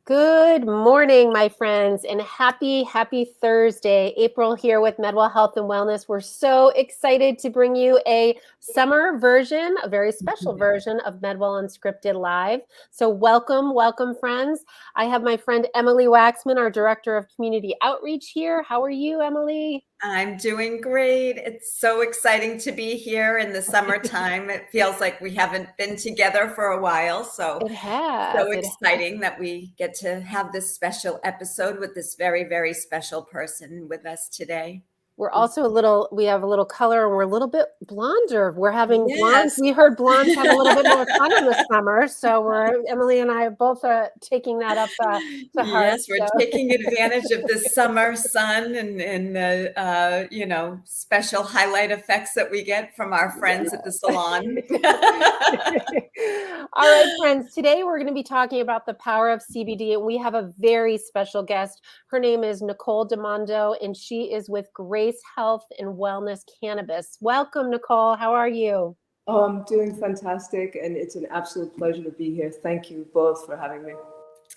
Good morning, my friends, and happy Thursday. April here with Medwell Health and Wellness. We're so excited to bring you a summer version, a very special version of Medwell Unscripted Live. So welcome, friends. I have my friend Emily Waxman, our Director of Community Outreach here. How are you, Emily? I'm doing great. It's so exciting to be here in the summertime. It feels like we haven't been together for a while. So, It has. so exciting that we get to have this special episode with this very, very special person with us today. We're also we have a little color and we're a little bit blonder. We're having blondes. Yes. We heard blondes have a little bit more fun in the summer. So Emily and I are both taking that up to heart. Yes, we're taking advantage of the summer sun and special highlight effects that we get from our friends at the salon. All right, friends, today we're going to be talking about the power of CBD, and we have a very special guest. Her name is Nicole DiMondo, and she is with Grace Health and Wellness Cannabis. Welcome, Nicole. How are you? Oh, I'm doing fantastic, and it's an absolute pleasure to be here. Thank you both for having me.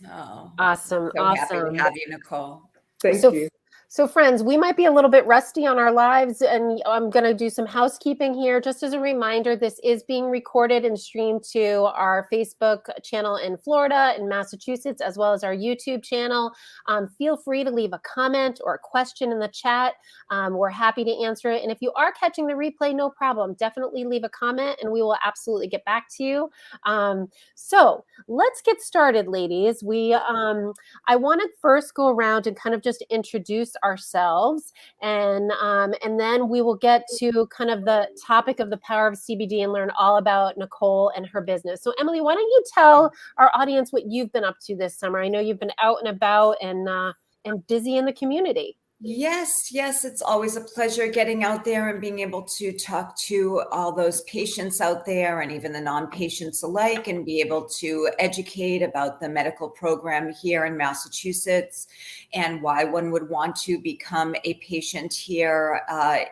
Oh, awesome. Happy to have you, Nicole. Thank you. So friends, we might be a little bit rusty on our lives, and I'm going to do some housekeeping here. Just as a reminder, this is being recorded and streamed to our Facebook channel in Florida and Massachusetts, as well as our YouTube channel. Feel free to leave a comment or a question in the chat. We're happy to answer it. And if you are catching the replay, no problem. Definitely leave a comment and we will absolutely get back to you. So let's get started, ladies. I want to first go around and kind of just introduce ourselves, and then we will get to kind of the topic of the power of CBD and learn all about Nicole and her business. So Emily, why don't you tell our audience what you've been up to this summer? I know you've been out and about and busy in the community. Yes, it's always a pleasure getting out there and being able to talk to all those patients out there and even the non-patients alike, and be able to educate about the medical program here in Massachusetts and why one would want to become a patient here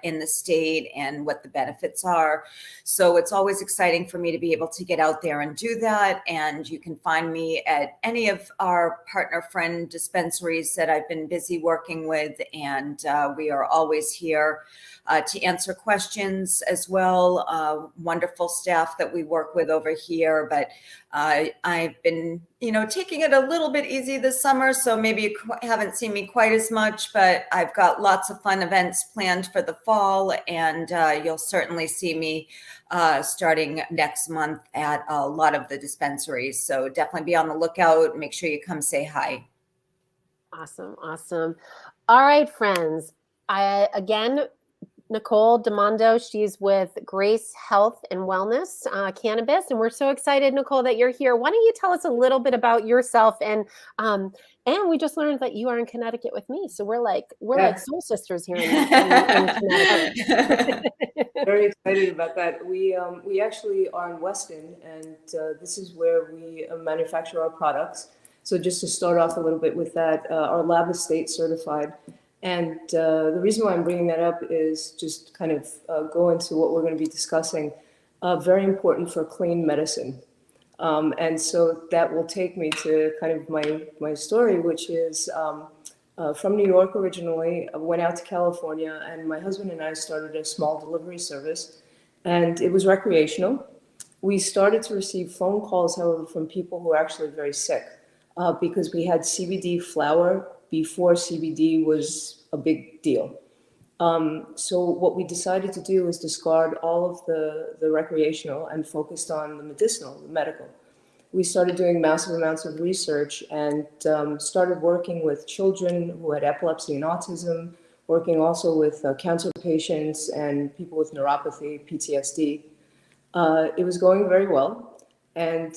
in the state and what the benefits are. So it's always exciting for me to be able to get out there and do that. And you can find me at any of our partner friend dispensaries that I've been busy working with. And we are always here to answer questions as well. Wonderful staff that we work with over here. But I've been, taking it a little bit easy this summer. So maybe you haven't seen me quite as much, but I've got lots of fun events planned for the fall. And you'll certainly see me starting next month at a lot of the dispensaries. So definitely be on the lookout. Make sure you come say hi. Awesome. All right, friends. Nicole DiMondo, she's with Grace Health and Wellness Cannabis, and we're so excited, Nicole, that you're here. Why don't you tell us a little bit about yourself? And we just learned that you are in Connecticut with me, so we're like soul sisters here in Connecticut. Very excited about that. We actually are in Weston, and this is where we manufacture our products. So just to start off a little bit with that, our lab is state certified. And the reason why I'm bringing that up is just kind of go into what we're going to be discussing. Very important for clean medicine. And so that will take me to kind of my story, which is from New York originally. I went out to California, and my husband and I started a small delivery service, and it was recreational. We started to receive phone calls, however, from people who were actually very sick because we had CBD flower before CBD was a big deal. So what we decided to do was discard all of the recreational and focused on the medicinal, the medical. We started doing massive amounts of research and started working with children who had epilepsy and autism, working also with cancer patients and people with neuropathy, PTSD. It was going very well. And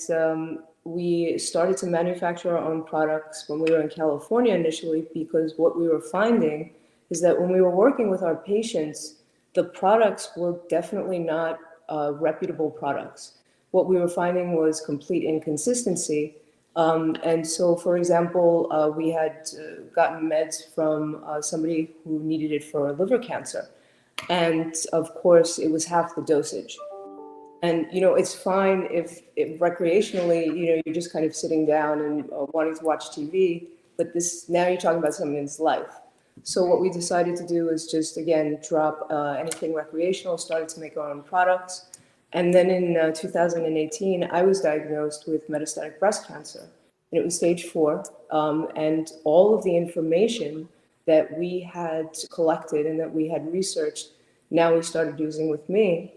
we started to manufacture our own products when we were in California initially, because what we were finding is that when we were working with our patients, the products were definitely not reputable products. What we were finding was complete inconsistency. And so, for example, we had gotten meds from somebody who needed it for liver cancer. And of course, it was half the dosage. And, you know, it's fine if recreationally, you know, you're just kind of sitting down and wanting to watch TV, but this, now you're talking about someone's life. So what we decided to do is just, again, drop anything recreational, started to make our own products. And then in 2018, I was diagnosed with metastatic breast cancer. And it was stage 4. And all of the information that we had collected and that we had researched, now we started using with me.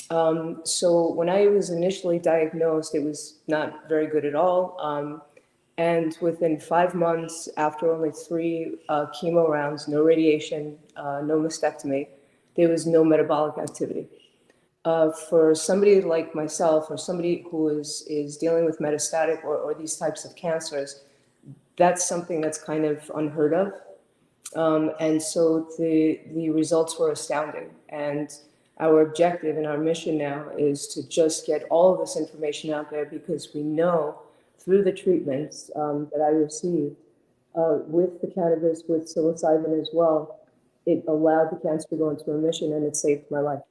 So when I was initially diagnosed, it was not very good at all. And within 5 months, after only 3 chemo rounds, no radiation, no mastectomy, there was no metabolic activity. For somebody like myself, or somebody who is dealing with metastatic or these types of cancers, that's something that's kind of unheard of. And so the results were astounding. And our objective and our mission now is to just get all of this information out there, because we know through the treatments that I received with the cannabis, with psilocybin as well, it allowed the cancer to go into remission, and it saved my life.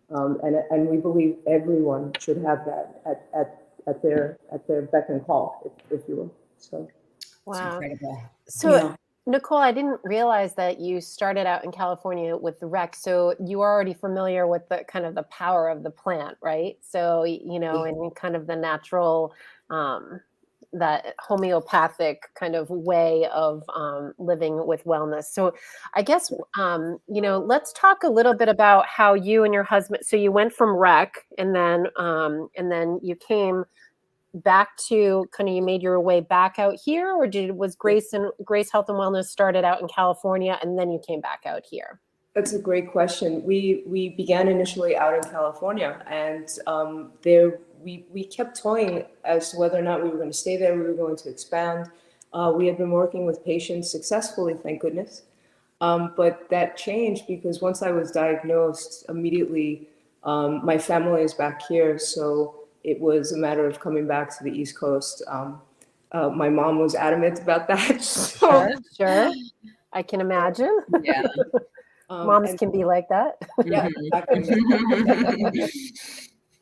And we believe everyone should have that at their beck and call, if you will. So, Wow. Incredible. So, Yeah. Nicole, I didn't realize that you started out in California with the rec. So you are already familiar with the kind of the power of the plant, right? So, you know, and kind of the natural, that homeopathic kind of way of living with wellness. So I guess, you know, let's talk a little bit about how you and your husband, so you went from rec and then you came back to kind of, you made your way back out here, or was Grace Health and Wellness started out in California and then you came back out here? that's a great question. We began initially out in California, and there we kept toying as to whether or not we were going to stay there. We were going to expand. We had been working with patients successfully, thank goodness. But that changed because once I was diagnosed, immediately my family is back here, so it was a matter of coming back to the East Coast. My mom was adamant about that. So, Sure. I can imagine. Yeah. Moms can be like that. Yeah, exactly.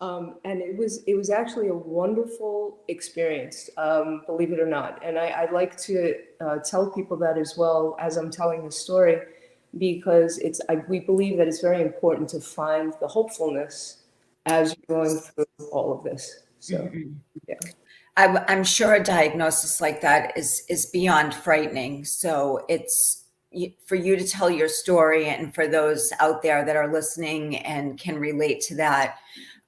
And it was actually a wonderful experience, believe it or not. And I like to tell people that as well as I'm telling the story, because we believe that it's very important to find the hopefulness as you're going through all of this. So, yeah. I'm sure a diagnosis like that is beyond frightening. So it's for you to tell your story, and for those out there that are listening and can relate to that.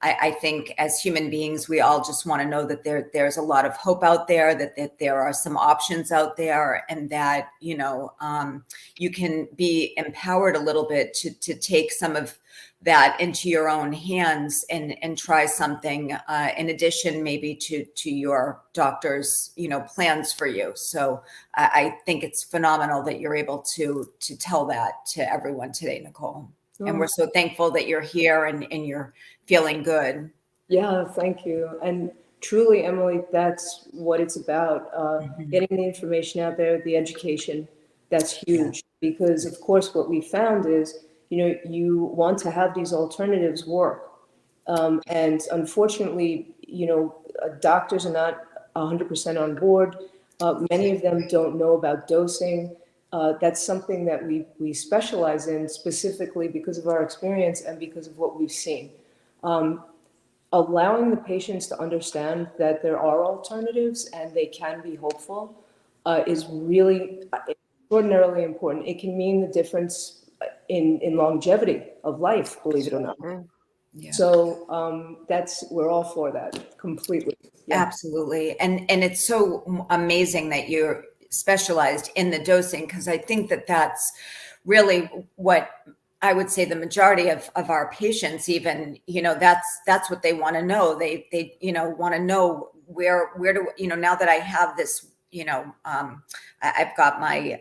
I think as human beings, we all just want to know that there's a lot of hope out there, that there are some options out there, and that, you know, you can be empowered a little bit to take some of that into your own hands and try something in addition maybe to your doctor's, you know, plans for you. So I think it's phenomenal that you're able to tell that to everyone today, Nicole. And we're so thankful that you're here and you're feeling good. Yeah, thank you. And truly, Emily, that's what it's about. Getting the information out there, the education, that's huge. Because of course, what we found is, you know, you want to have these alternatives work. And unfortunately, you know, doctors are not 100% on board. Many of them don't know about dosing. That's something that we specialize in, specifically because of our experience and because of what we've seen. Allowing the patients to understand that there are alternatives and they can be hopeful is really extraordinarily important. It can mean the difference in longevity of life, believe it or not. Yeah. So we're all for that completely. Yeah. Absolutely. And it's so amazing that you're specialized in the dosing, because I think that that's really what I would say the majority of our patients, even, you know, that's what they want to know. They, you know, want to know where do, you know, now that I have this, you know, I've got my,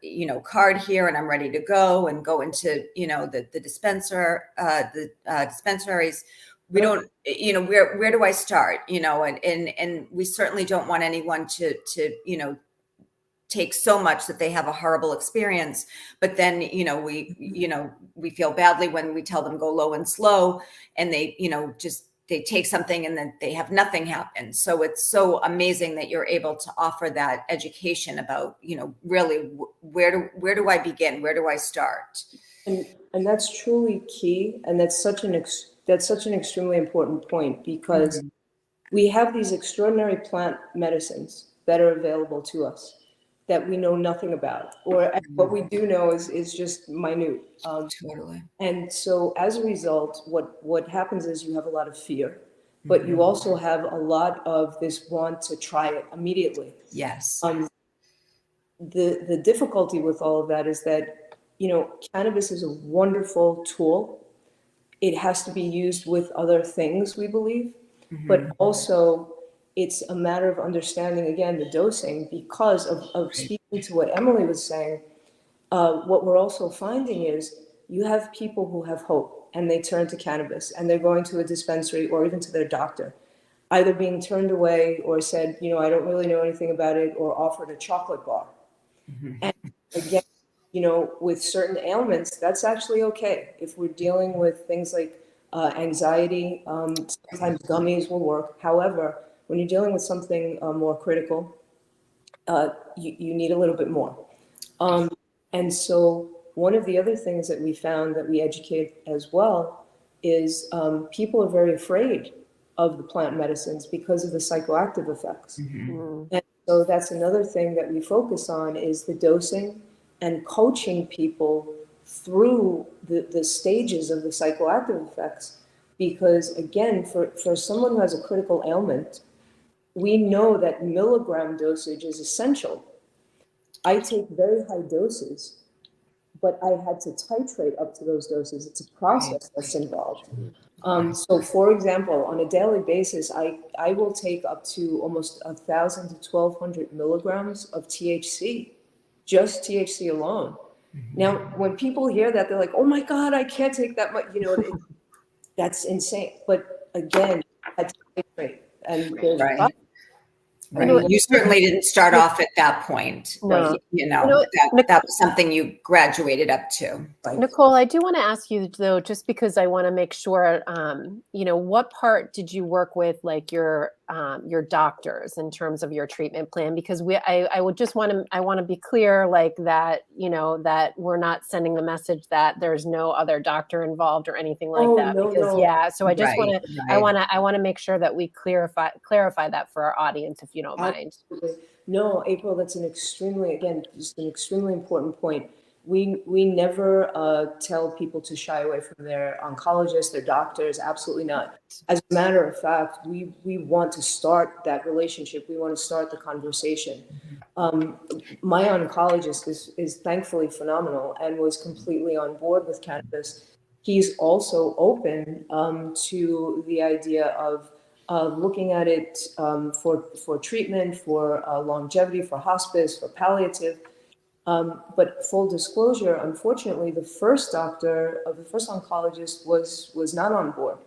you know, card here and I'm ready to go into, you know, the dispensaries. We don't, you know, where do I start, you know, and we certainly don't want anyone to, you know, take so much that they have a horrible experience. But then, we feel badly when we tell them go low and slow, and they, they take something and then they have nothing happen. So it's so amazing that you're able to offer that education about, really where do I begin? Where do I start? And that's truly key. And that's such an extremely important point, because we have these extraordinary plant medicines that are available to us that we know nothing about, or what we do know is just minute. Totally. And so as a result, what happens is you have a lot of fear, but you also have a lot of this want to try it immediately. Yes. The difficulty with all of that is that, cannabis is a wonderful tool. It has to be used with other things, we believe, but also it's a matter of understanding, again, the dosing, because of speaking to what Emily was saying. What we're also finding is you have people who have hope and they turn to cannabis, and they're going to a dispensary or even to their doctor, either being turned away or said, I don't really know anything about it, or offered a chocolate bar. And again, with certain ailments, that's actually okay. If we're dealing with things like anxiety, sometimes gummies will work. However, when you're dealing with something more critical, you need a little bit more. And so one of the other things that we found that we educate as well is people are very afraid of the plant medicines because of the psychoactive effects. And so that's another thing that we focus on, is the dosing and coaching people through the stages of the psychoactive effects. Because again, for someone who has a critical ailment, we know that milligram dosage is essential. I take very high doses, but I had to titrate up to those doses. It's a process that's involved. So for example, on a daily basis, I will take up to almost 1,000 to 1,200 milligrams of THC, just THC alone. Now, when people hear that, they're like, oh my God, I can't take that much, that's insane. But again, I titrate, and there's Right. Right. You certainly didn't start off at that point. No. That was something you graduated up to. Nicole, I do want to ask you though, just because I want to make sure, what part did you work with, like your doctors in terms of your treatment plan? Because I would just want to be clear, like that, that we're not sending the message that there's no other doctor involved or anything like that. No, because no. so I just want to, Right. I want to make sure that we clarify that for our audience, if you don't mind. No, April, that's just an extremely important point. We never tell people to shy away from their oncologists, their doctors. Absolutely not. As a matter of fact, we want to start that relationship. We want to start the conversation. My oncologist is thankfully phenomenal and was completely on board with cannabis. He's also open to the idea of looking at it for treatment, for longevity, for hospice, for palliative. But full disclosure, unfortunately, the first oncologist was not on board,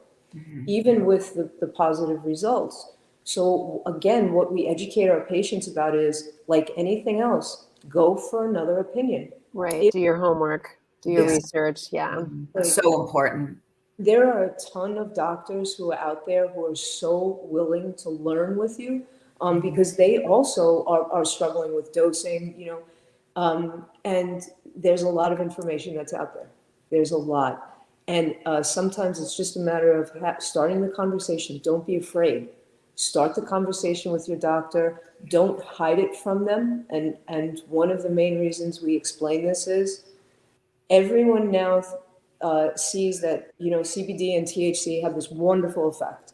even with the positive results. So again, what we educate our patients about is, like anything else, go for another opinion. Right. Do your homework, do your research. Yeah. So important. There are a ton of doctors who are out there who are so willing to learn with you, because they also are struggling with dosing, and there's a lot of information that's out there. There's a lot. And sometimes it's just a matter of starting the conversation. Don't be afraid. Start the conversation with your doctor. Don't hide it from them. And one of the main reasons we explain this is everyone now sees that, CBD and THC have this wonderful effect.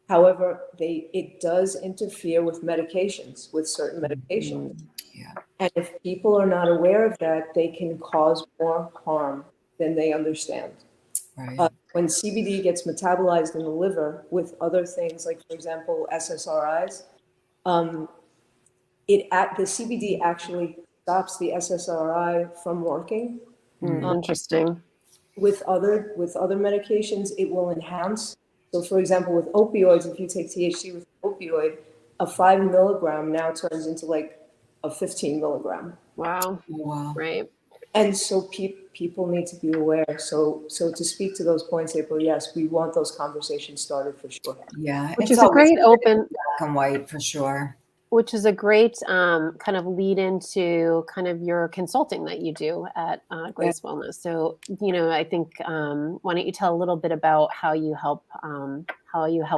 However, it does interfere with medications, with certain medications. Yeah. And if people are not aware of that, they can cause more harm than they understand. Right. When CBD gets metabolized in the liver with other things, like, for example, SSRIs, the CBD actually stops the SSRI from working. Interesting. With other medications, it will enhance. So, for example, with opioids, if you take THC with opioid, a 5 milligram now turns into like of 15 milligram. Wow. Wow. Right. And so people need to be aware. So to speak to those points, April, yes, we want those conversations started for sure. Yeah, Which it's is a always great open, black and white for sure. which is a great kind of lead into kind of your consulting that you do at Grace Wellness. So, I think why don't you tell a little bit about how you help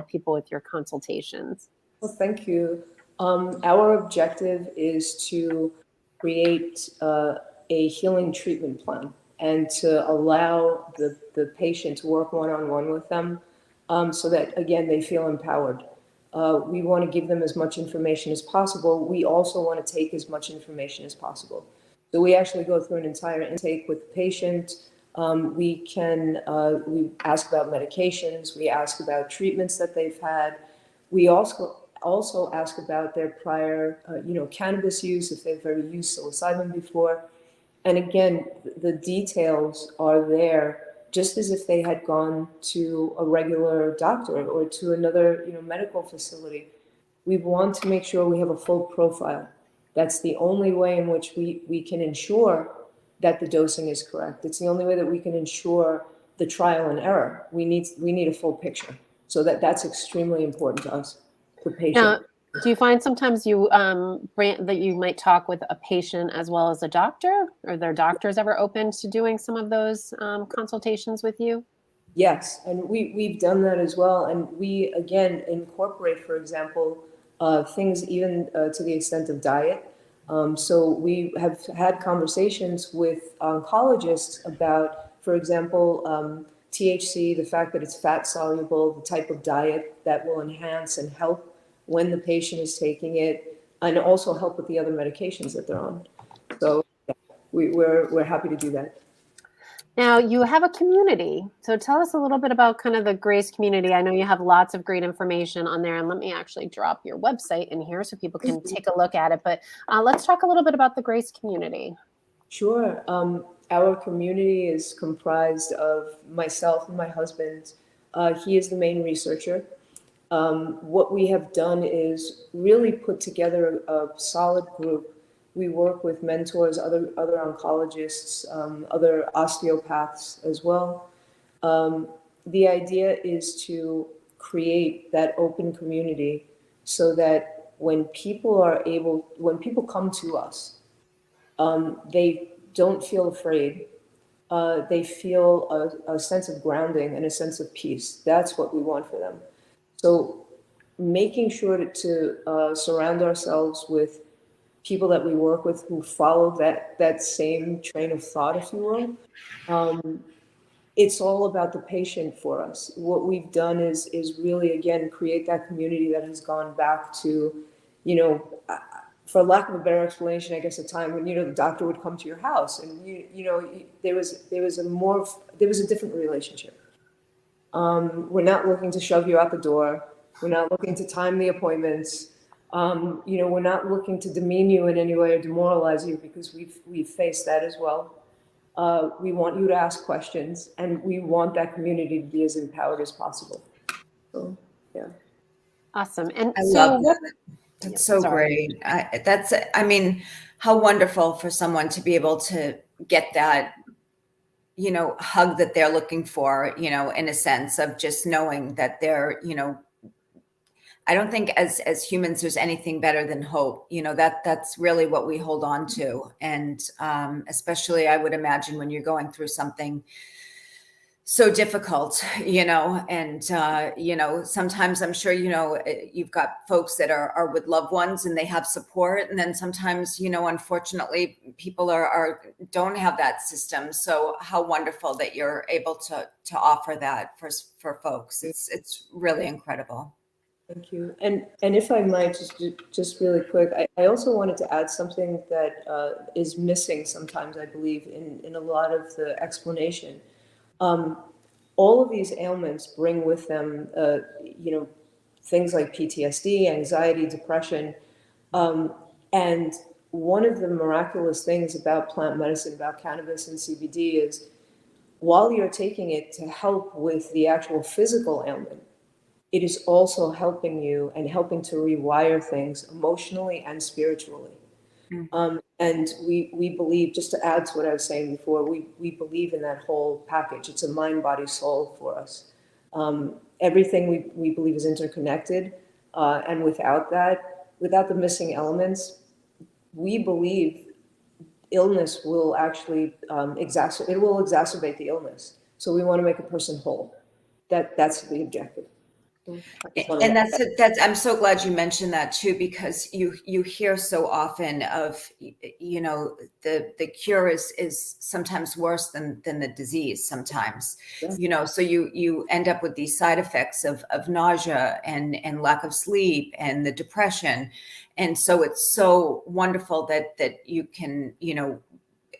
people with your consultations? Well, thank you. Our objective is to create a healing treatment plan and to allow the patient to work one-on-one with them so that, again, they feel empowered. We want to give them as much information as possible. We also want to take as much information as possible. So we actually go through an entire intake with the patient. We ask about medications. We ask about treatments that they've had. We also ask about their prior, cannabis use, if they've ever used psilocybin before. And again, the details are there just as if they had gone to a regular doctor or to another, medical facility. We want to make sure we have a full profile. That's the only way in which we can ensure that the dosing is correct. It's the only way that we can ensure the trial and error. We need a full picture. So that's extremely important to us, the patient. Now, do you find sometimes that you might talk with a patient as well as a doctor? Are their doctors ever open to doing some of those consultations with you? Yes, and we've done that as well. And we, again, incorporate, for example, things even to the extent of diet. So we have had conversations with oncologists about, for example, THC, the fact that it's fat soluble, the type of diet that will enhance and help when the patient is taking it, and also help with the other medications that they're on. So yeah, we're happy to do that. Now, you have a community. So tell us a little bit about kind of the Grace community. I know you have lots of great information on there, and let me actually drop your website in here so people can take a look at it. But let's talk a little bit about the Grace community. Sure. Our community is comprised of myself and my husband. He is the main researcher. What we have done is really put together a solid group. We work with mentors, other oncologists, other osteopaths as well. The idea is to create that open community so that when people come to us, they don't feel afraid. They feel a sense of grounding and a sense of peace. That's what we want for them. So making sure to surround ourselves with people that we work with who follow that same train of thought, if you will. It's all about the patient for us. What we've done is really, again, create that community that has gone back to, for lack of a better explanation, I guess, a time when, the doctor would come to your house and, there was a different relationship. We're not looking to shove you out the door. We're not looking to time the appointments. We're not looking to demean you in any way or demoralize you, because we've faced that as well. We want you to ask questions, and we want that community to be as empowered as possible. So, yeah. Awesome. And I so love that. That's so great. I mean, how wonderful for someone to be able to get that, hug that they're looking for, in a sense of just knowing that they're, I don't think as humans there's anything better than hope. That's really what we hold on to. And especially I would imagine when you're going through something so difficult, and, sometimes I'm sure, you've got folks that are with loved ones and they have support. And then sometimes, unfortunately people don't have that system. So how wonderful that you're able to offer that for folks. It's really incredible. Thank you. And if I might, just really quick, I also wanted to add something that is missing sometimes, I believe, in a lot of the explanation. All of these ailments bring with them, things like PTSD, anxiety, depression. And one of the miraculous things about plant medicine, about cannabis and CBD is while you're taking it to help with the actual physical ailment, it is also helping you and helping to rewire things emotionally and spiritually. And we believe, just to add to what I was saying before, we believe in that whole package. It's a mind, body, soul for us. Everything we believe is interconnected. And without the missing elements, we believe illness will actually exacerbate the illness. So we want to make a person whole. That's the objective. And that's I'm so glad you mentioned that too, because you hear so often of, you know, the cure is sometimes worse than the disease sometimes. Yeah. You know, so you end up with these side effects of nausea and lack of sleep and the depression. And so it's so wonderful that you can, you know,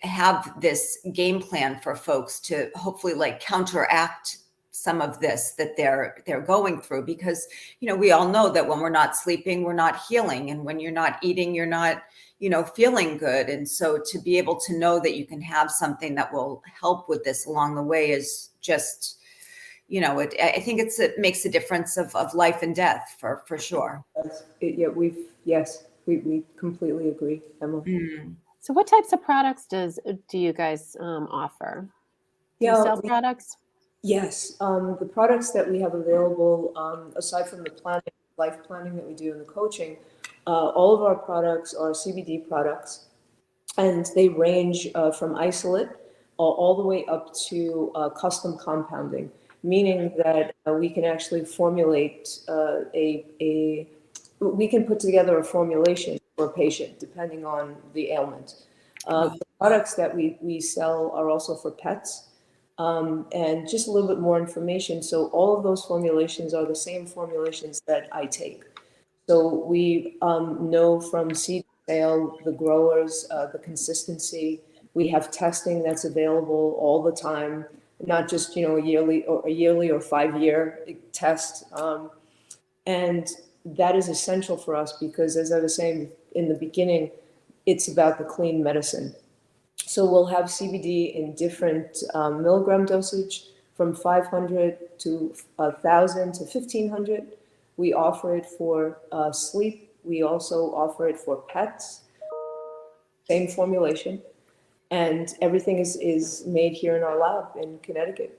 have this game plan for folks to hopefully like counteract some of this that they're going through, because, you know, we all know that when we're not sleeping, we're not healing. And when you're not eating, you're not, you know, feeling good. And so to be able to know that you can have something that will help with this along the way is just, you know, I think it makes a difference of life and death for sure. We completely agree, Emma. So what types of products do you guys offer? Do you sell products? Yes, the products that we have available, aside from the life planning that we do in the coaching, all of our products are CBD products, and they range from isolate all the way up to custom compounding, meaning that we can actually formulate we can put together a formulation for a patient depending on the ailment. The products that we sell are also for pets. And just a little bit more information. So all of those formulations are the same formulations that I take. So we know from seed sale, the growers, the consistency. We have testing that's available all the time, not just, you know, a yearly or 5-year test. And that is essential for us because, as I was saying in the beginning, it's about the clean medicine. So we'll have CBD in different milligram dosage from 500 to 1,000 to 1,500. We offer it for sleep. We also offer it for pets. Same formulation. And everything is made here in our lab in Connecticut.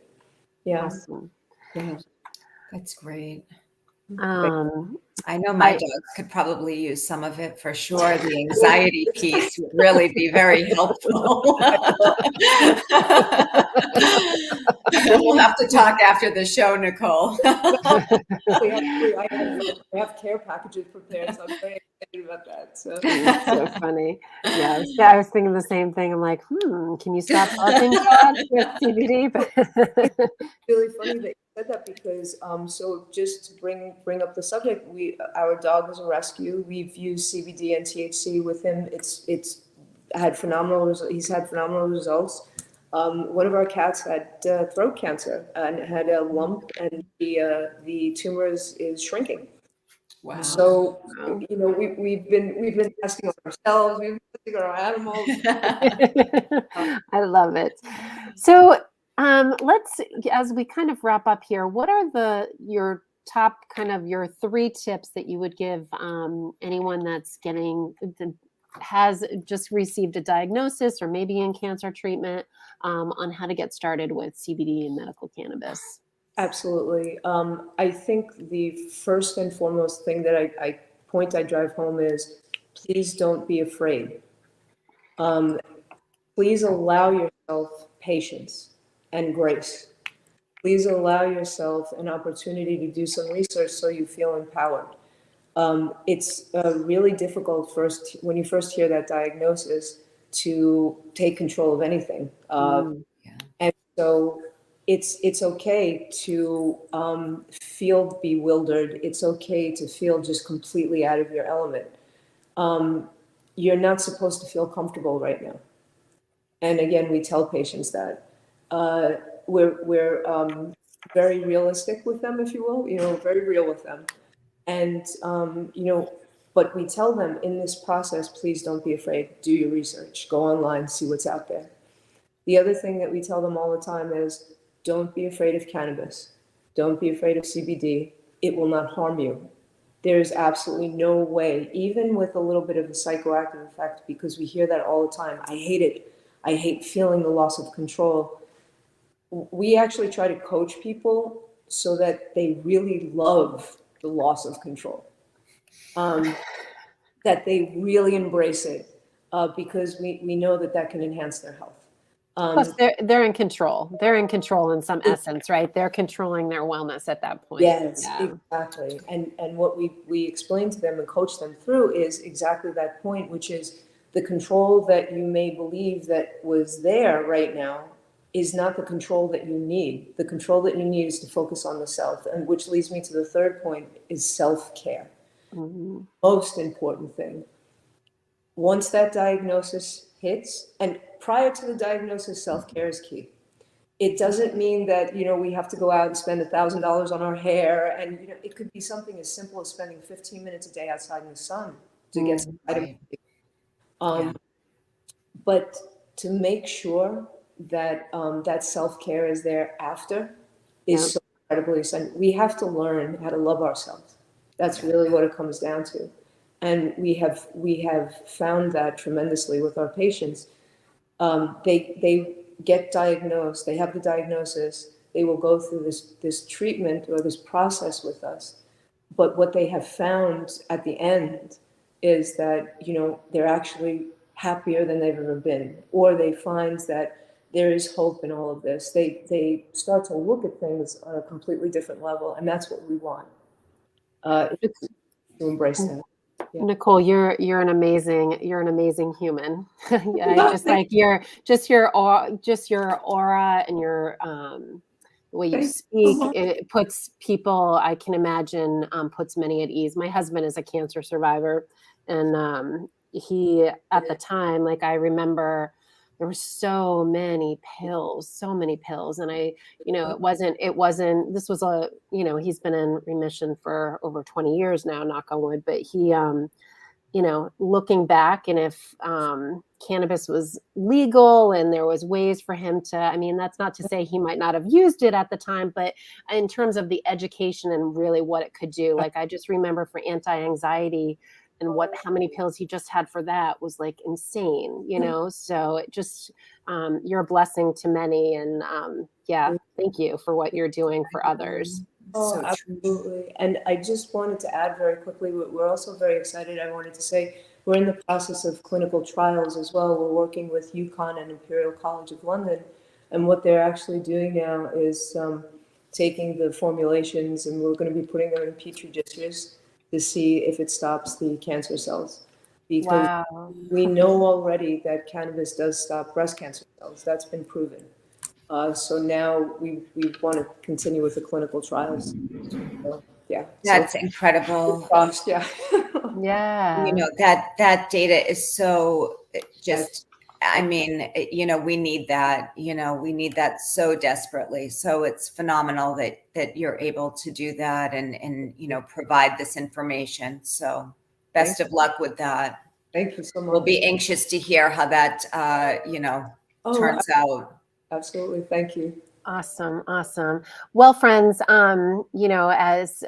Yeah. Awesome. Yeah. That's great. Um, I know my dogs could probably use some of it for sure. The anxiety piece would really be very helpful. We'll have to talk after the show, Nicole. I have care packages prepared, so I'm very excited about that. So it's so funny. Yeah, I was thinking the same thing. I'm like, can you stop talking, Todd, with CBD? It's really funny that you said that because so just to bring up the subject, our dog is a rescue. We've used CBD and THC with him. He's had phenomenal results. One of our cats had throat cancer and had a lump, and the tumor is shrinking. Wow. So you know we've been testing on ourselves. We've been testing on our animals. I love it. So let's, as we kind of wrap up here, what are your top your 3 tips that you would give anyone that's has just received a diagnosis or maybe in cancer treatment on how to get started with CBD and medical cannabis? Absolutely. I think the first and foremost thing that I drive home is please don't be afraid. Please allow yourself patience and grace. Please allow yourself an opportunity to do some research so you feel empowered. It's really difficult when you first hear that diagnosis to take control of anything. And so it's okay to feel bewildered. It's okay to feel just completely out of your element. You're not supposed to feel comfortable right now. And again, we tell patients that we're very realistic with them, if you will, very real with them. And, but we tell them in this process, please don't be afraid. Do your research, go online, see what's out there. The other thing that we tell them all the time is don't be afraid of cannabis. Don't be afraid of CBD. It will not harm you. there's absolutely no way, even with a little bit of a psychoactive effect, because we hear that all the time. I hate it. I hate feeling the loss of control. We actually try to coach people so that they really love the loss of control, that they really embrace it, because we know that that can enhance their health. Plus, they're in control. They're in control in some essence, right? They're controlling their wellness at that point. Yes, Yeah. exactly. And what we explain to them and coach them through is exactly that point, which is the control that you may believe that was there right now is not the control that you need. The control that you need is to focus on the self, and which leads me to the third point is self-care. Mm-hmm. Most important thing. Once that diagnosis hits, and prior to the diagnosis, self-care is key. It doesn't mean that, we have to go out and spend $1,000 on our hair. And, it could be something as simple as spending 15 minutes a day outside in the sun to get some vitamin D. But to make sure that that self-care is there after is so incredibly essential. We have to learn how to love ourselves. That's really what it comes down to. And we have found that tremendously with our patients. They get diagnosed, they have the diagnosis, they will go through this treatment or this process with us. But what they have found at the end is that, they're actually happier than they've ever been, or they find that there is hope in all of this. They start to look at things on a completely different level, and that's what we want, to embrace that. Yeah. Nicole, you're an amazing human. Yeah, just like your aura and your the way you speak, it puts people, I can imagine, puts many at ease. My husband is a cancer survivor, and he, at the time, like, I remember there were so many pills, and it wasn't, this was he's been in remission for over 20 years now, knock on wood, but he, looking back, and if cannabis was legal and there was ways for him to, I mean, that's not to say he might not have used it at the time, but in terms of the education and really what it could do, like, I just remember for anti-anxiety and how many pills he just had for that was like insane, so it just, you're a blessing to many. And thank you for what you're doing for others. Oh, absolutely. And I just wanted to add very quickly, we're also very excited. I wanted to say we're in the process of clinical trials as well. We're working with UConn and Imperial College of London. And what they're actually doing now is taking the formulations, and we're going to be putting them in petri dishes to see if it stops the cancer cells. Because we know already that cannabis does stop breast cancer cells. That's been proven. So now we want to continue with the clinical trials. So, yeah. That's incredible. Yeah. Yeah. That data is so just, I mean, we need that, we need that so desperately. So it's phenomenal that you're able to do that and provide this information. So best of luck with that. Thank you so much. We'll be anxious to hear how that, turns out. Absolutely. Thank you. Awesome. Well, friends, as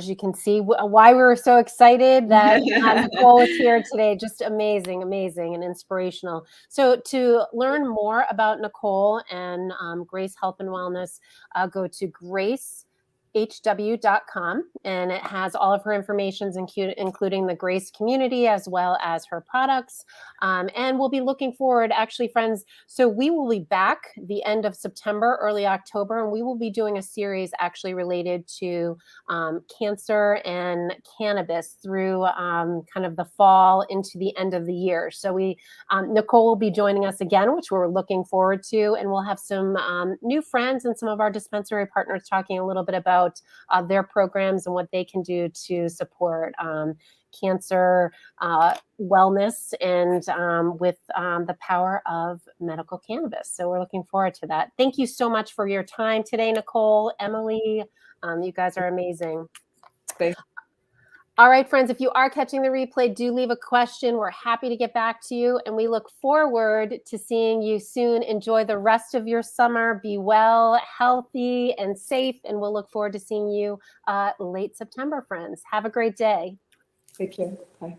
you can see, why we're so excited that Nicole is here today. Just amazing and inspirational. So to learn more about Nicole and Grace Health and Wellness, go to gracehw.com, and it has all of her information, including the Grace community as well as her products. And we'll be looking forward, actually, friends. So we will be back the end of September, early October, and we will be doing a series actually related to cancer and cannabis through kind of the fall into the end of the year. So Nicole will be joining us again, which we're looking forward to, and we'll have some new friends and some of our dispensary partners talking a little bit about their programs and what they can do to support cancer wellness and with the power of medical cannabis. So we're looking forward to that. Thank you so much for your time today, Nicole, Emily. You guys are amazing. Thank All right, friends, if you are catching the replay, do leave a question. We're happy to get back to you, and we look forward to seeing you soon. Enjoy the rest of your summer. Be well, healthy, and safe, and we'll look forward to seeing you late September, friends. Have a great day. Take care. Bye.